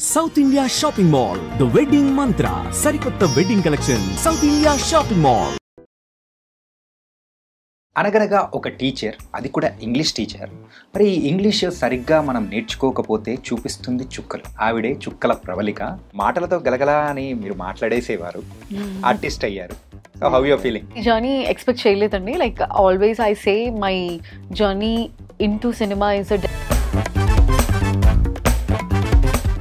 South India Shopping Mall, The Wedding Mantra, Sarikotta Wedding Collection, South India Shopping Mall. అనగనగా ఒక teacher, అది కూడా English teacher. మరి English సరిగ్గా మనం నేర్చుకోకపోతే చూపిస్తుంది చుక్కలు. ఆవిడే చుక్కల ప్రవళిక. మాటలతో గలగల అని మీరు మాట్లాడేసేవారు, ఆర్టిస్ట్ అయ్యారు. So how your feeling? ఈ జర్నీ ఎక్స్పెక్ట్ చేయలేదండి. Like always I say my journey into cinema is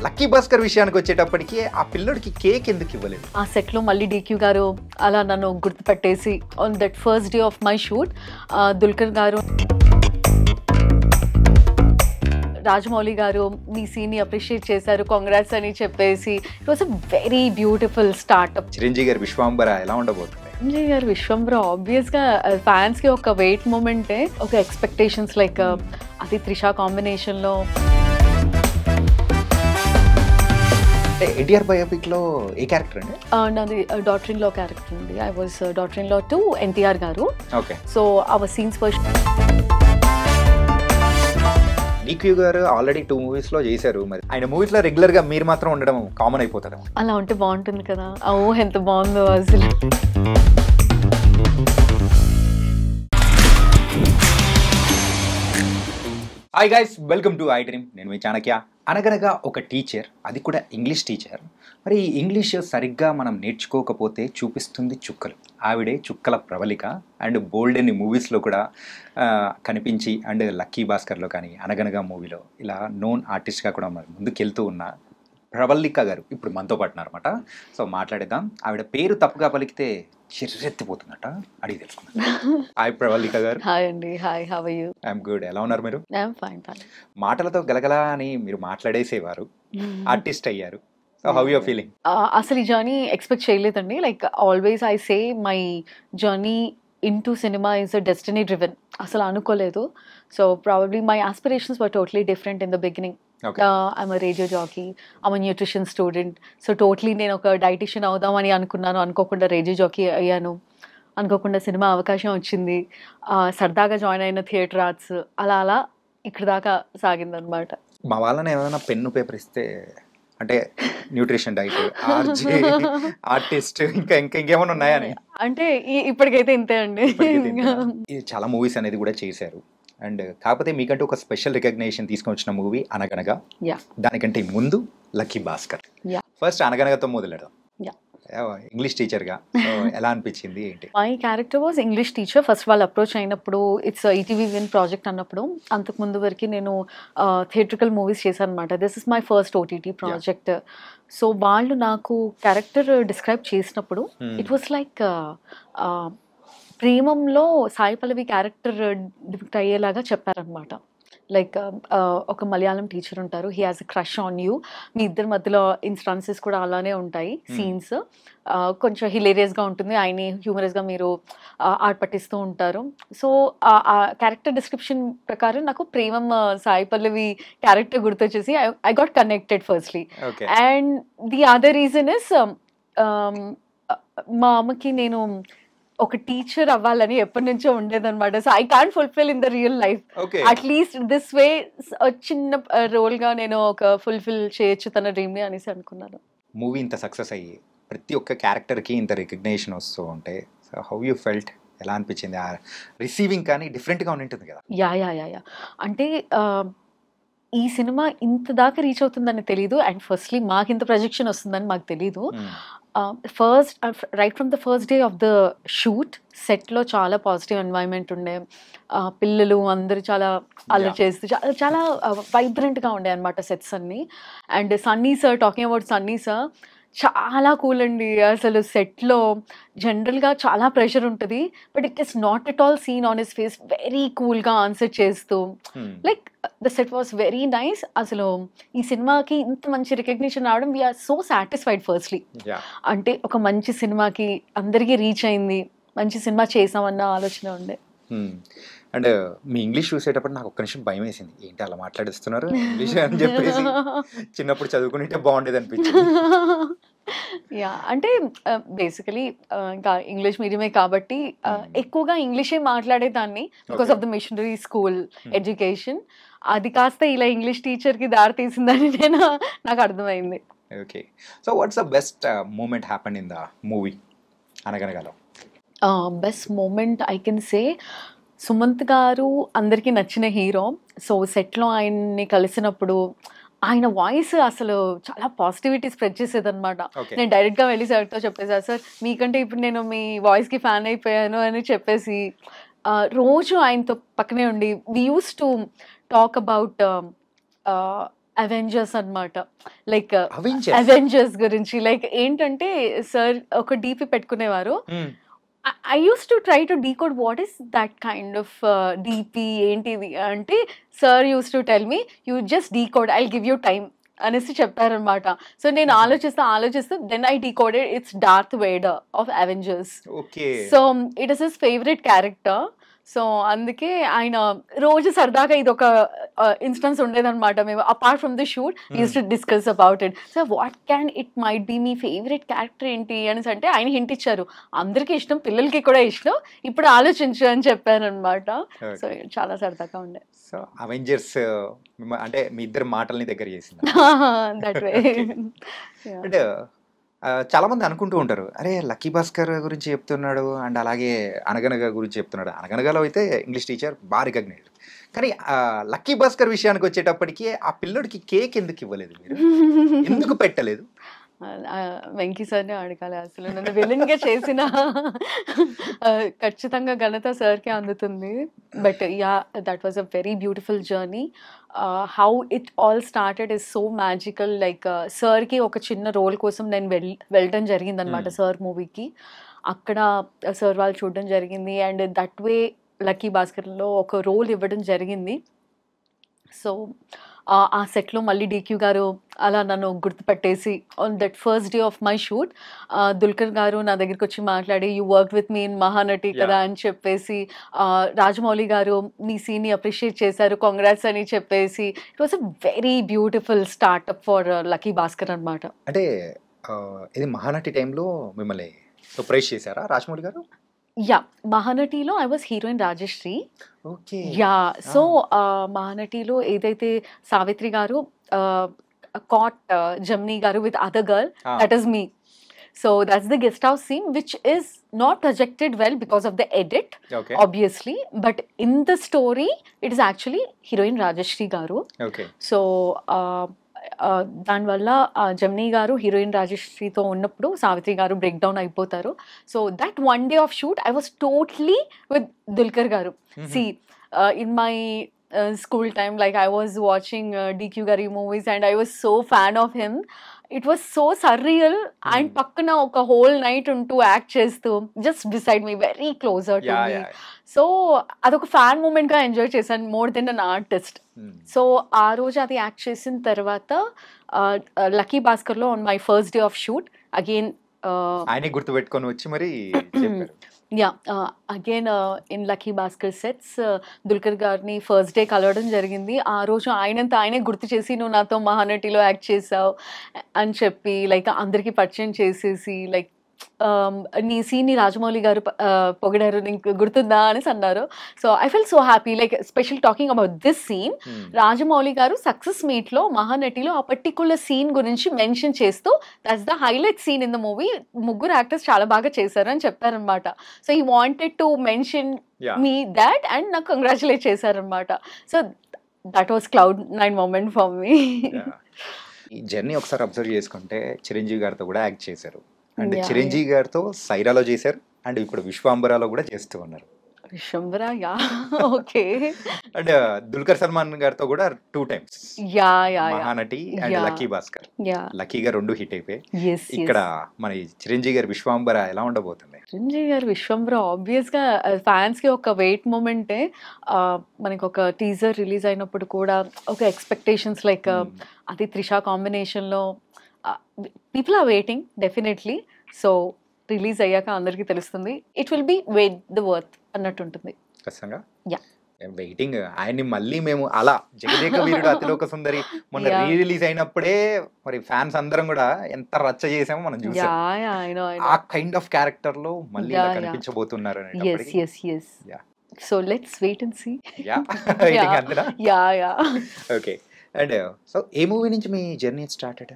lucky Bhaskar విషయానికి వచ్చేటప్పటికి ఆ పిల్లడికి కేక్ ఎందుకు ఇవ్వలేదు? ఆ సెట్లో మళ్ళీ DQ గారు అలా నన్ను గుర్తుపెట్టేసి on that first day of my shoot Dulquer గారు, రాజమౌళి గారు మీ సీన్ని అప్రిషియేట్ చేశారు, కాంగ్రాట్స్ అని చెప్పేసి it was a very beautiful startup. Chiranjeevi గారి విశ్వాంబర ఎలా ఉండబోతుంది? చిరంజీవి గారు విశ్వంబర ఆబ్వియస్గా ఫ్యాన్స్కి ఒక వెయిట్ మూమెంటే, ఒక ఎక్స్పెక్టేషన్స్ లైక్ అది త్రిష కాంబినేషన్లో. ఎన్టీఆర్ బయోపిక్ లో ఏ క్యారెక్టర్ అండి? నాది డాటర్ ఇన్ లా క్యారెక్టర్ అండి. I was daughter in law to NTR గారు. Okay. So our scenes first DQ గారు ఆల్రెడీ 2 మూవీస్ లో చేశారు. మరి ఆయన మూవీస్ లో రెగ్యులర్ గా మీరు మాత్రం ఉండడం కామన్ అయిపోతుంది. అలా ఉంటే బాగుంటుంది కదా. ఓ ఎంత బాగుందో అసలు. Hi guys, welcome to I dream. నేను మీ చాణక్య. అనగనగా ఒక టీచర్, అది కూడా ఇంగ్లీష్ టీచర్. మరి ఇంగ్లీష్ సరిగ్గా మనం నేర్చుకోకపోతే చూపిస్తుంది చుక్కలు. ఆవిడే చుక్కల ప్రవళిక. అండ్ బోల్డ్ అన్ని మూవీస్లో కూడా కనిపించి, అండ్ లక్కీ భాస్కర్లో కానీ, అనగనగా మూవీలో ఇలా నోన్ ఆర్టిస్ట్గా కూడా మరి ముందుకెళ్తూ ఉన్న ప్రవళిక గారు ఇప్పుడు మనతో పాటున్నారన్నమాట. సో మాట్లాడేద్దాం. ఆవిడ పేరు తప్పుగా పలికితే చిర్రెత్తిపోతుందట, అడిగి తెలుసుకుందాం. హాయ్ ప్రవళిక గారు. హాయ్ అండి. Hi, how are you? I'm good. ఎలా ఉన్నారు మీరు? I'm fine. మాటలతో గలగల అని మీరు మాట్లాడేసేవారు, ఆర్టిస్ట్ అయ్యారు. So how your feeling? అసలు ఈ జర్నీ ఎక్స్పెక్ట్ చేయలేదండి. Like always I say my journey into cinema is a destiny driven. అసలు అనుకోలేదు. So probably my aspirations were totally different in the beginning. I'm a radio jockey, I'm a nutrition student. So totally నేను ఒక dietitian అవుదామని అనుకున్నాను. అనుకోకుండా radio jockey అయ్యాను. అనుకోకుండా cinema అవకాశం వచ్చింది. సరదాగా జాయిన్ అయిన థియేటర్ ఆర్ట్స్, అలా అలా ఇక్కడ దాకా సాగిందనమాట. మా వాళ్ళని ఏమైనా పెన్ను పేపర్ ఇస్తే, అంటే న్యూట్రిషన్, డైట్, ఆర్జే, ఆర్టిస్ట్, ఇంకేమైనా ఉన్నాయని అంటే ఇప్పటికైతే ఇంతే అండి. చాలా మూవీస్ అనేది కూడా చేశారు. అండ్ కాకపోతే మీకంటే ఒక స్పెషల్ రికగ్నేషన్ తీసుకొని వచ్చిన మూవీ అనగనగా. దానికంటే ముందు లక్కీ భాస్కర్. ఫస్ట్ అనగనగతో మొదలెడదాం. ఇంగ్లీష్ టీచర్గా ఎలా అనిపించింది, ఏంటి? My character was English teacher. First వాళ్ళు అప్రోచ్ అయినప్పుడు ఇట్స్ ETV విన్ ప్రాజెక్ట్ అన్నప్పుడు, అంతకుముందు వరకు నేను థియేట్రికల్ మూవీస్ చేశాను అనమాట. This is my first OTT project. So వాళ్ళు నాకు క్యారెక్టర్ డిస్క్రైబ్ చేసినప్పుడు ఇట్ వాస్ లైక్ ప్రేమంలో సాయి పల్లవి క్యారెక్టర్ డిపిక్ట్ అయ్యేలాగా చెప్పారనమాట. లైక్ ఒక మలయాళం టీచర్ ఉంటారు, he has a crush on you. మీ ఇద్దరి మధ్యలో ఇన్స్టాన్సెస్ కూడా అలానే ఉంటాయి, సీన్స్ కొంచెం హిలేరియస్గా ఉంటుంది, ఆయన్ని హ్యూమరస్గా మీరు ఆర్ట్ పట్టిస్తూ ఉంటారు. సో ఆ క్యారెక్టర్ డిస్క్రిప్షన్ ప్రకారం నాకు ప్రేమం సాయి పల్లవి క్యారెక్టర్ గుర్తొచ్చేసి I got connected firstly. And the other reason is మా అమ్మకి నేను ఒక టీచర్ అవ్వాలని ఎప్పటి నుంచో ఉండేదన్నమాట. So I can't fulfil in the real life. At least this way చిన్న రోల్ గా నేను ఒక ఫుల్ఫిల్ చేయొచ్చు తన డ్రీమ్ ని అనేసి అనుకున్నాను. మూవీ ఇంత సక్సెస్ అయ్యి ప్రతి ఒక్క క్యారెక్టర్ కి ఇంత రికగ్నేషన్ వస్తూ ఉంటే హౌ యూ ఫెల్ట్? ఎలా అనిపించింది? రిసీవింగ్ కానీ డిఫరెంట్ గా ఉంటుంది కదా. యా అంటే ఈ సినిమా ఇంత దాకా రీచ్ అవుతుందని తెలీదు. అండ్ ఫస్ట్లీ మాకు ఇంత ప్రొజెక్షన్ వస్తుందని మాకు తెలీదు. First right from the first day of the shoot సెట్లో చాలా పాజిటివ్ ఎన్వైరన్మెంట్ ఉండే, పిల్లలు అందరూ చాలా అల్లరి చేస్తూ చాలా వైబ్రెంట్గా ఉండే అనమాట సెట్స్ అన్నీ. And Sunny sir, talking about Sunny sir, చాలా కూల్ అండి. అసలు సెట్లో జనరల్గా చాలా ప్రెషర్ ఉంటుంది, but it is not at all seen on his face. Very కూల్గా ఆన్సర్ చేస్తూ, like the set was very nice. అసలు ఈ సినిమాకి ఇంత మంచి రికగ్నిషన్ రావడం, వీఆర్ సో సాటిస్ఫైడ్ ఫస్ట్లీ. అంటే ఒక మంచి సినిమాకి అందరికీ రీచ్ అయింది, మంచి సినిమా చేసామన్న ఆలోచన ఉండే. అండ్ మీ ఇంగ్లీష్ చూసేటప్పుడు నాకు ఒక్క నిమిషం భయం వేసింది, ఏంటి అలా మాట్లాడిస్తున్నారు ఇంగ్లీష్ అని చెప్పేసి. చిన్నప్పుడు చదువుకుంటే బాగుండేది అనిపించింది. యా అంటే బేసికలీ ఇంకా ఇంగ్లీష్ మీడియమే కాబట్టి ఎక్కువగా ఇంగ్లీషే మాట్లాడేదాన్ని because of the missionary school education. అది కాస్త ఇలా ఇంగ్లీష్ టీచర్కి దారి తీసిందని నాకు అర్థమైంది. Okay. So what's the best moment happen in the movie అనగనగాలో? Best moment I can say Sumanth గారు అందరికీ నచ్చిన హీరో. సో సెట్లో ఆయన్ని కలిసినప్పుడు ఆయన వాయిస్ అసలు చాలా పాజిటివిటీ స్ప్రెడ్ చేసేదన్నమాట. నేను డైరెక్ట్గా వెళ్ళి సార్తో చెప్పేసా, సార్ మీకంటే ఇప్పుడు నేను మీ వాయిస్కి ఫ్యాన్ అయిపోయాను అని చెప్పేసి రోజు ఆయనతో పక్కనే ఉండి we use to talk about Avengers అనమాట. లైక్ అవెంజర్స్ గురించి లైక్ ఏంటంటే సార్ ఒక డీపీ పెట్టుకునేవారు. I used to try to decode what is that kind of DP ఏంటిది అంటే sir used to tell me you just decode, I'll give you time అనేసి చెప్పారనమాట. So నేను ఆలోచిస్తూ then I decoded it's Darth Vader of Avengers. So it is his favourite character. So అందుకే ఆయన రోజు సరదాగా ఇది ఒక ఇన్స్టెన్స్ ఉండేదన్నమాట. మేము apart from the shoot use to discuss about it. So what can it might be మీ favourite character ఏంటి అనేసి అంటే ఆయన హింట్ ఇచ్చారు. అందరికీ ఇష్టం, పిల్లలకి కూడా ఇష్టం, ఇప్పుడు ఆలోచించు అని చెప్పారనమాట. సో చాలా సరదాగా ఉండే. సో అవెంజర్స్ అంటే మీ ఇద్దరు మాటల్ని దగ్గర చేసింది. That way. అంటే చాలా మంది అనుకుంటూ ఉంటారు, అరే లక్కీ భాస్కర్ గురించి చెప్తున్నాడు అండ్ అలాగే అనగనగా గురించి చెప్తున్నాడు. అనగనగాలో అయితే ఇంగ్లీష్ టీచర్ బాగా రికగ్నైజ్డ్. కానీ లక్కీ భాస్కర్ విషయానికి వచ్చేటప్పటికి ఆ పిల్లడికి కేక్ ఎందుకు ఇవ్వలేదు మీరు? ఎందుకు పెట్టలేదు? వెంకీ సార్ని అడగాలి. అసలు నన్ను విలన్గా చేసిన ఖచ్చితంగా ఘనత సార్కే అందుతుంది. But yeah, that was a very beautiful journey. How it all started is so magical. Like సార్కి ఒక చిన్న రోల్ కోసం నేను వెళ్ళడం జరిగింది అనమాట సార్ మూవీకి. అక్కడ సార్ వాళ్ళు చూడడం జరిగింది అండ్ దట్ వే లక్కీ భాస్కర్లో ఒక రోల్ ఇవ్వడం జరిగింది. సో ఆ సెట్లో మళ్ళీ డీక్యూ గారు అలా నన్ను గుర్తుపట్టేసి on that first day of my shoot Dulquer గారు నా దగ్గరికి వచ్చి మాట్లాడి you work with me in Mahanati కదా అని చెప్పేసి, రాజమౌళి గారు మీ సీన్ని అప్రిషియేట్ చేశారు, కాంగ్రాట్స్ అని చెప్పేసి it was a very beautiful startup for lucky Bhaskar అనమాట. అంటే ఇది మహానటి టైంలో మిమ్మల్ని సర్ప్రైజ్ చేశారా రాజమౌళి గారు? యా, మహానటిలో I was heroine Rajashri. Yeah, so మహానటిలో ఏదైతే సావిత్రి గారు కాట్ జమ్నీ గారు with other girl, that is me. So that's the guest house scene, which is not projected well because of the edit, obviously. But in the story, it is actually heroine Rajashri garu. So దానివల్ల జమ్నీ గారు heroine రాజశ్రీతో ఉన్నప్పుడు సావిత్రి గారు break down అయిపోతారు. So that one day of shoot I was totally with Dulquer గారు. See in my school time, like I was watching DQ Gari movies and I was so fan of him. It was so surreal. And pakkana oka whole night unto act chestu just beside me, very closer to me. So adoka fan moment ga enjoy chesanu more than an artist. So aa roju adi act chesin tarvata Lucky Bhaskar lo on my first day of shoot again ఆయనే గుర్తు పెట్టుకొని వచ్చి మరి చెప్పారు. Yeah, again in lucky Bhaskar sets Dulquer గారిని first day కలవడం జరిగింది. ఆ రోజు ఆయనే గుర్తు చేసి నువ్వు నాతో మహానటిలో యాక్ట్ చేసావు అని చెప్పి లైక్ అందరికీ పరిచయం చేసేసి లైక్ నీ సీన్ని రాజమౌళి గారు పొగిడారు, నీకు గుర్తుందా అనేసి అన్నారు. So I feel so happy. Like special talking about this scene, Rajamouli garu success మీట్లో మహానటిలో ఆ పర్టికులర్ సీన్ గురించి మెన్షన్ చేస్తూ that's the highlight scene in the movie, ముగ్గురు యాక్టర్స్ చాలా బాగా చేశారు అని చెప్పారనమాట. So he wanted to mention me that and నాకు కంగ్రాచులేట్ చేశారనమాట. So that was cloud 9 moment for me. ఈ జర్నీ ఒకసారి అబ్జర్వ్ చేసుకుంటే చిరంజీవి గారితో కూడా యాక్ట్ చేశారు అండ్ చిరంజీవి గారితో సైరాలో చేశారు అండ్ ఇప్పుడు విశ్వాంబరాలో కూడా చేస్తూ ఉన్నారు. Vishwambhara, yeah, okay. And Dulquer Salman గారితో కూడా 2 times Mahanati and lucky Bhaskar. లక్కీగా 2 హిట్ అయిపోయి ఇక్కడ మన చిరంజీవి గారి విశ్వాంబర ఎలా ఉండబోతుంది? చిరంజీవి గారి విశ్వంబర ఆబ్వియస్ గా ఫ్యాన్స్ కి ఒక వెయిట్ మూమెంటే. మనకి ఒక టీజర్ రిలీజ్ అయినప్పుడు కూడా ఒక ఎక్స్పెక్టేషన్స్ లైక్ అది త్రిషా కాంబినేషన్ లో people are waiting definitely. So release అయ్యాక అందరికీ తెలుస్తుంది. It will be wait the worth అన్నట్టు ఉంటుంది. ఖచ్చితంగా వెయిటింగ్. ఆయన్ని మళ్ళీ మేము అలా జగదేక వీరుడు అతిలోక సుందరి మొన్న రిలీజ్ అయినప్పుడే మరి ఫ్యాన్స్ అందరం కూడా ఎంత రచ్చ చేసామో మనం చూసాం. ఆ కైండ్ ఆఫ్ క్యారెక్టర్ లో మళ్ళీ కనిపించబోతున్నారు. So let's wait and see. Yeah అంతేనా? Yeah okay. అండ్ సో ఏ మూవీ నుంచి మీ journey started?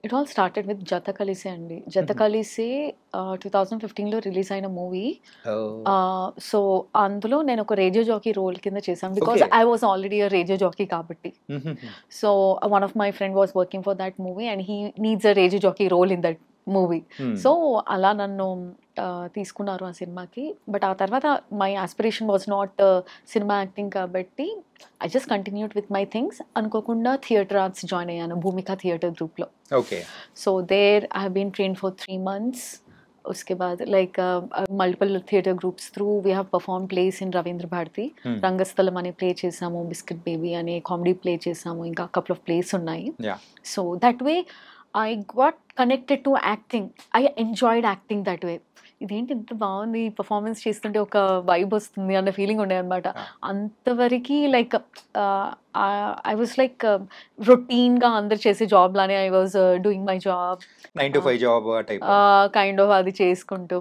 It all started with Jatha Kalise అండి. జత కలిసే 2015లో రిలీజ్ అయిన మూవీ. సో అందులో నేను ఒక రేడియో జాకీ రోల్ కింద చేశాను, because I was already a radio jockey కాబట్టి. So one of my friend was working for that movie and he needs a radio jockey role in that movie. So అలా నన్ను తీసుకున్నారు ఆ సినిమాకి. But ఆ తర్వాత my aspiration was not cinema acting కాబట్టి I just continued with my things. అనుకోకుండా theatre arts join అయ్యాను భూమిక థియేటర్ గ్రూప్లో. Okay. So there I have been trained for 3 months. उसके बाद like multiple theatre groups through we have performed plays in Ravindra Bharati. రంగస్థలం అనే play చేసాము, biscuit baby అనే comedy play చేసాము, ఇంకా కపుల్ ఆఫ్ ప్లేస్ ఉన్నాయి. So that way I got connected to acting. I enjoyed acting that way. ఇదేంటి ఇంత బాగుంది performance చేస్తుంటే ఒక వైబ్ వస్తుంది అన్న ఫీలింగ్ ఉండే అనమాట. అంతవరకు లైక్ ఐ వాజ్ లైక్ రొటీన్గా అందరు చేసే జాబ్ లానే I was doing my job, 9 to 5 job kind of అది చేసుకుంటూ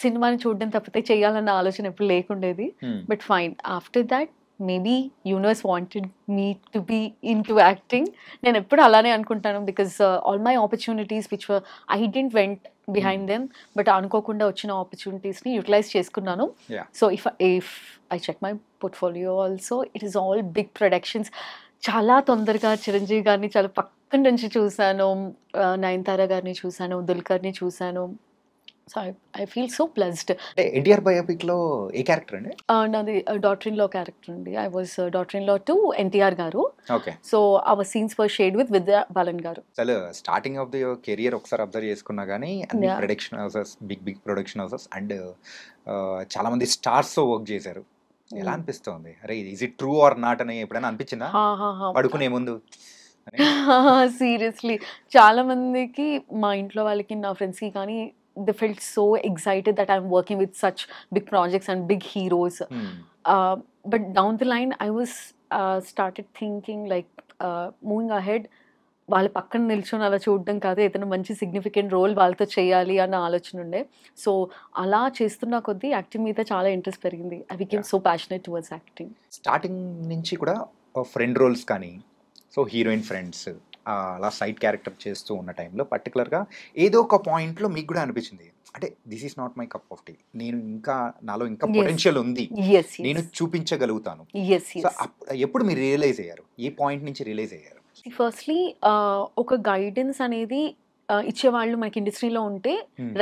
సినిమాని చూడడం తప్పితే చేయాలన్న ఆలోచన ఎప్పుడు లేకుండేది. But fine after that maybe universe wanted me to be into acting. నేను ఎప్పుడు అలానే అనుకుంటాను, because all my opportunities which I didn't went behind them, but అనుకోకుండా వచ్చిన ఆపర్చునిటీస్ని యూటిలైజ్ చేసుకున్నాను. So if I check my portfolio also it is all big productions. చాలా తొందరగా చిరంజీవి గారిని చాలా పక్కన నుంచి చూశాను, నయనతార గారిని చూశాను, దుల్కర్ని చూశాను. So I feel so blessed. NTR biopic లో ఏ క్యారెక్టర్ అండి? నాది డాటర్ ఇన్ లా క్యారెక్టర్ అండి. I was daughter in law to NTR గారు. Okay. So our scenes were shared with Vidya Balan గారు. అసలు స్టార్టింగ్ ఆఫ్ ది కెరియర్ ఒకసారి అబ్జర్వ్ చేసుకున్నా కానీ అన్ని production houses, big production houses and చాలా మంది స్టార్స్ తో వర్క్ చేశారు. ఎలా అనిపిస్తుంది? అరే is it true or not అని ఎప్పుడైనా అనిపించిందా పడుకునే ముందు? సీరియస్లీ చాలా మందికి, మా ఇంట్లో వాళ్ళకి, నా ఫ్రెండ్స్కి కానీ they felt so excited that I'm working with such big projects and big heroes. But down the line I was started thinking like moving ahead, వాళ్ళ పక్కన నిల్చొని అలా చూడడం కాదు, ఏదైనా మంచి సిగ్నిఫికెంట్ రోల్ వాళ్ళతో చేయాలి అన్న ఆలోచన ఉండే. సో అలా చేస్తున్న కొద్దీ యాక్టింగ్ మీద చాలా ఇంట్రెస్ట్ పెరిగింది. I became so passionate towards acting. Starting నుంచి కూడా ఫ్రెండ్ రోల్స్ కానీ, సో హీరోయిన్ ఫ్రెండ్స్ అలా సైడ్ క్యారెక్టర్ చేస్తూ ఉన్న టైంలో పర్టికులర్గా ఏదో ఒక పాయింట్లో మీకు కూడా అనిపించింది, అంటే this is not my cup of tea, నేను ఇంకా నాలో ఇంకా పొటెన్షియల్ ఉంది, నేను చూపించగలుగుతాను. ఎప్పుడు మీరు రియలైజ్ అయ్యారు? ఏ పాయింట్ నుంచి రియలైజ్ అయ్యారు? ఫస్ట్లీ ఒక గైడెన్స్ అనేది ఇచ్చేవాళ్ళు మనకి ఇండస్ట్రీలో ఉంటే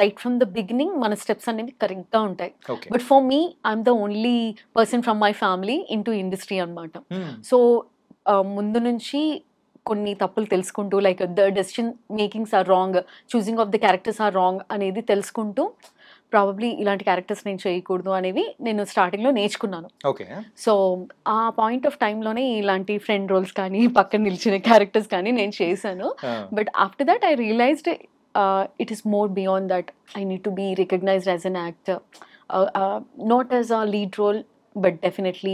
రైట్ ఫ్రమ్ ద బిగినింగ్ మన స్టెప్స్ అనేవి కరెక్ట్గా ఉంటాయి. But for me I'm the only person from my family into industry అనమాట. సో ముందు నుంచి కొన్ని తప్పులు తెలుసుకుంటూ, like the decision makings are wrong, choosing of the characters are wrong అనేది తెలుసుకుంటూ ప్రాబబ్లీ ఇలాంటి క్యారెక్టర్స్ నేను చేయకూడదు అనేవి నేను స్టార్టింగ్లో నేర్చుకున్నాను. సో ఆ పాయింట్ ఆఫ్ టైంలోనే ఇలాంటి ఫ్రెండ్ రోల్స్ కానీ, పక్కన నిలిచిన క్యారెక్టర్స్ కానీ నేను చేశాను. But after that I realized it is more beyond that. I need to be recognized as an actor, not as a lead role, but definitely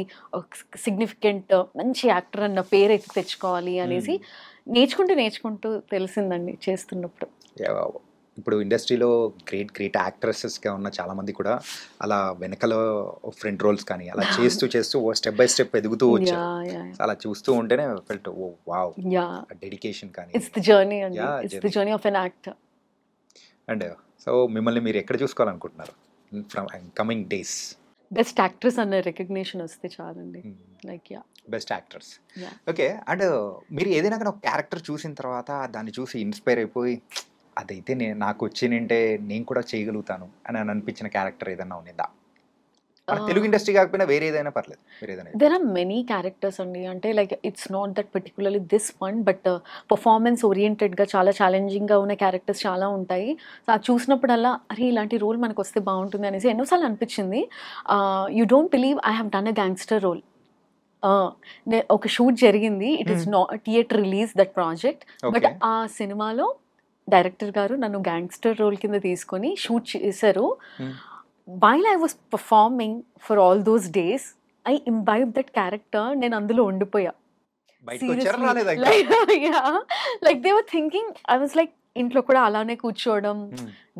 significant మంచి actor అన్న పేరు అయితే తెచ్చుకోవాలి అనేసి నేర్చుకుంటూ తెలిసిందండి చేస్తున్నప్పుడు. ఇప్పుడు ఇండస్ట్రీలో గ్రేట్ యాక్ట్రెసెస్గా ఉన్న చాలామంది కూడా అలా వెనకల ఫ్రంట్ రోల్స్ కానీ అలా చేస్తూ స్టెప్ బై స్టెప్ ఎదుగుతూ వచ్చారు. అలా చూస్తూ ఉంటేనే ఫెల్ట్ ఓ వావ్, డెడికేషన్ కానీ. ఇట్స్ ది జర్నీ అండి, it's the journey of an actor. And so మిమ్మల్ని మీరు ఎక్కడ చూసుకోవాలనుకుంటున్నారు from coming days? Best actress అన్న రికగ్నిషన్ వస్తే చాలండి. Like best actors. Okay. And మీరు ఏదైనా కానీ ఒక క్యారెక్టర్ చూసిన తర్వాత దాన్ని చూసి ఇన్స్పైర్ అయిపోయి అదైతే నాకు వచ్చినంటే నేను కూడా చేయగలుగుతాను అని అనిపించిన క్యారెక్టర్ ఏదైనా ఉన్నదా? తెలుగు ఇండస్ట్రీ కాకపోయినా వేరే ఏదైనా పర్లేదు. దెర్ ఆర్ మెనీ క్యారెక్టర్స్ అండి. అంటే like it's not that particularly this one, but performance ఓరియంటెడ్గా చాలా ఛాలెంజింగ్గా ఉన్న క్యారెక్టర్స్ చాలా ఉంటాయి. సో అది చూసినప్పుడల్లా అరే ఇలాంటి రోల్ మనకు వస్తే బాగుంటుంది అనేసి ఎన్నోసార్లు అనిపించింది. You don't believe I have done a gangster role. ఒక షూట్ జరిగింది, it is not theatre release that project, but ఆ సినిమాలో డైరెక్టర్ గారు నన్ను గ్యాంగ్స్టర్ రోల్ కింద తీసుకొని షూట్ చేశారు. While I was performing for all those days, I imbibed that character. నేను అందులో ఉండిపోయా. Like they were thinking, I was like ఇంట్లో కూడా అలానే కూర్చోవడం,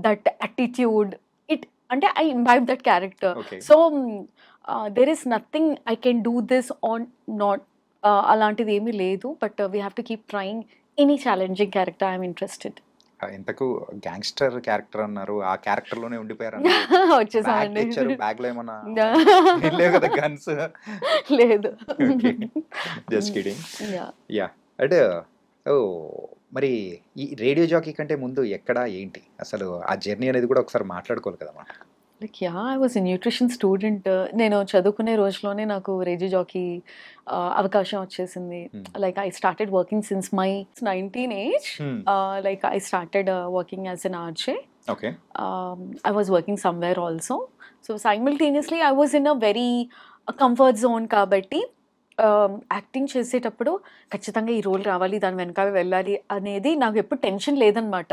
that attitude, it అంటే I imbibed that character. So there is nothing I can do this on not అలాంటిది ఏమీ లేదు, but we have to keep trying any challenging character I'm interested. ఇంతకు gangster character అన్నారు, ఆ క్యారెక్టర్ లోనే ఉండిపోయారు. వచ్చేసామండి. బ్యాగ్ లో ఏమన్నా లేవు కదా గన్స్? లేదు. Just kidding. యా అంటే మరి ఈ రేడియో జాకీ కంటే ముందు ఎక్కడ ఏంటి అసలు ఆ జర్నీ అనేది కూడా ఒకసారి మాట్లాడుకోవాలి కదా మనం. Like I was a nutrition student. నేను చదువుకునే రోజులోనే నాకు రేడియో జాకీ అవకాశం వచ్చేసింది. Like I started working since my 19 age. Like I started working as N RJ. Okay. I was working somewhere also. So simultaneously I was in a very comfort zone కాబట్టి acting చేసేటప్పుడు ఖచ్చితంగా ఈ role రావాలి, దాని వెనకాల వెళ్ళాలి అనేది నాకు ఎప్పుడు టెన్షన్ లేదనమాట.